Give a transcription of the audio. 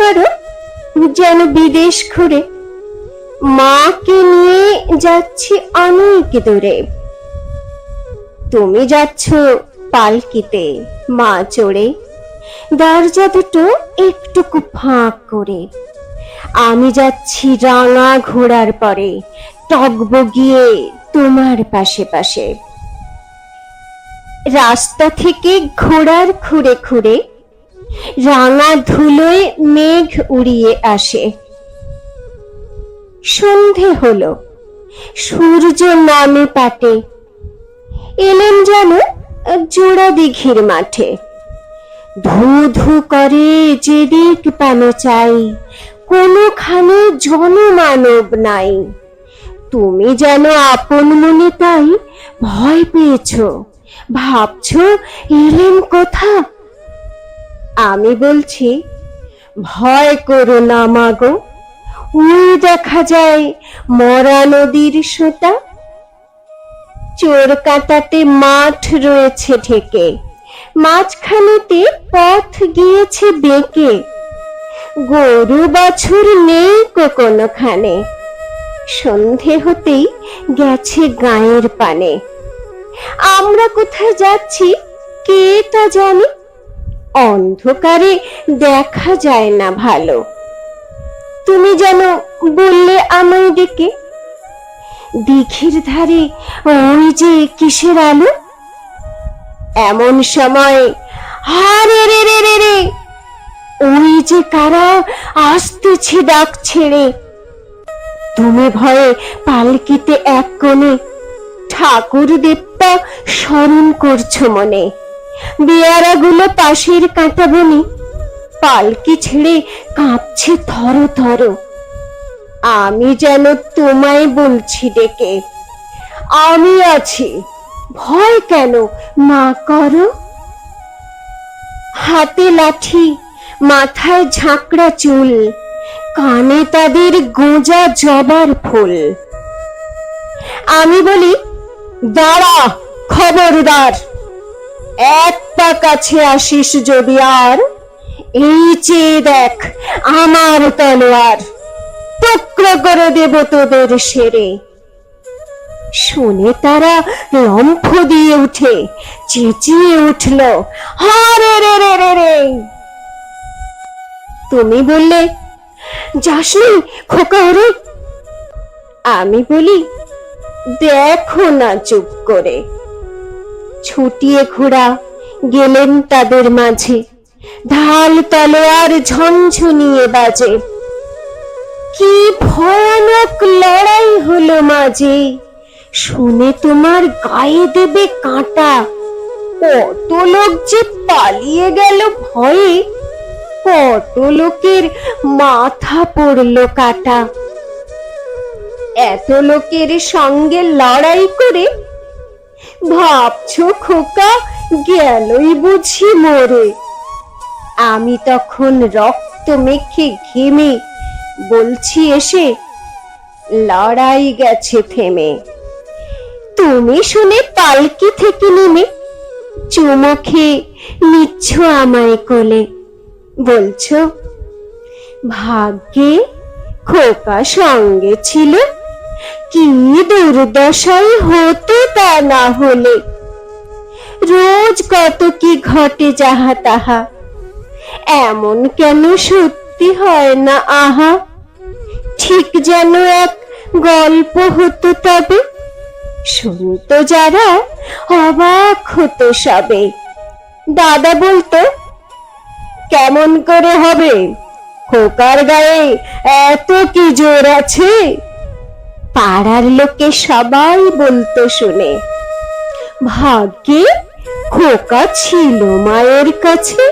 করো যেন বিদেশ ঘুরে মাকে নিয়ে যাচ্ছি অনেক দূরে। তুমি যাচ্ছ পালকিতে মা চড়ে, দরজা দুটো একটুকু ফাঁক করে। আমি যাচ্ছি রাঙা ঘোড়ার পরে, টগবগিয়ে তোমার পাশে পাশে। রাস্তা থেকে ঘোড়ার খুঁড়ে খুঁড়ে রাঙা ধুলোয় মেঘ উড়িয়ে আসে। সন্ধে হলো, সূর্য নামে পাটে, এলেন যেন জোড়া দিঘির মাঠে। ধু ধু করে যেদিক পানে চাই, কোনোখানে জনমানব নাই। তুমি যেন আপন মনে তাই ভয় পেয়েছ, ভাবছ এলেন কোথা। আমি বলছি ভয় করো না মাগো, ওই দেখা যায় মরা নদীর সোঁটা। চোর কাঁটাতে মাঠ রয়েছে ঢেকে, মাঝখানেতে পথ গিয়েছে বেঁকে। গরু বাছুর নেই কোনোখানে, সন্ধে হতেই গেছে গায়ের পানে। আমরা কোথায় যাচ্ছি কে তা জানে, অন্ধকারে দেখা যায় না ভালো। তুমি যেন বললে আমায় ডেকে, দিঘির ধারে ওই যে কিসের আলো। এমন সময় আরে রে রে রে রে, ওই যে কারা আসতেছে ডাক ছেড়ে। তুমি ভয়ে পালকিতে এক কোণে ঠাকুর দেবতা স্মরণ করছো মনে। বেয়ারাগুলো পাশের কাঁটা বনে, পালকি ছেড়ে কাঁপছে থর থর। আমি যেন তোমায় বলছি ডেকে, আমি আছি, ভয় কেন মা করো। হাতে লাঠি, মাথায় ঝাঁকড়া চুল, কানে তাদের গোঁজা জবার ফুল। আমি বলি দাঁড়া খবরদার, এক পা কাছে আসিস যদি আর, এই চেয়ে দেখ আমার তলোয়ার, টুকরো করে দেব তোদের সেরে। শুনে তারা লম্ফ দিয়ে উঠে চেঁচিয়ে উঠল আরে রে রে রে রে। তুমি বললে যাসনি খোকা ওরে। আমি বলি দেখো না চুপ করে। ছুটিয়ে ঘোড়া গেলেন তাদের মাঝে, ঢাল তলোয়ার ঝনঝনিয়ে বাজে। কি ভয়ানক লড়াই হলো মাঝে, শুনে তোমার গায়ে দেবে কাঁটা। কত লোক যে পালিয়ে গেল ভয়ে, কত লোকের মাথা পড়লো কাটা। এত লোকের সঙ্গে লড়াই করে ভাবছো খোকা গেলই বুঝি মরে। আমি তখন রক্ত মেখে ঘেমে বলছি এসে লড়াই গেছে থেমে। তুমি শুনে পালকি থেকে নেমে চুমো খেয়ে নিচ্ছ আমায় কোলে, বলছো ভাগ্যে খোকা সঙ্গে ছিল, কি দুর্দশাই হতো তা না হলে। রোজ কত কি ঘটে যাহা তাহা, এমন কেন সত্যি হয় না আহা। ঠিক যেন এক গল্প হতো তবে, শুনতো যারা অবাক হতো সবে। দাদা বলতো কেমন করে হবে, খোকার গায়ে এত কি জোর আছে। পাড়ার লোকে সবাই বলতো শুনে, ভাগ্যে খোকা ছিল মায়ের কাছে।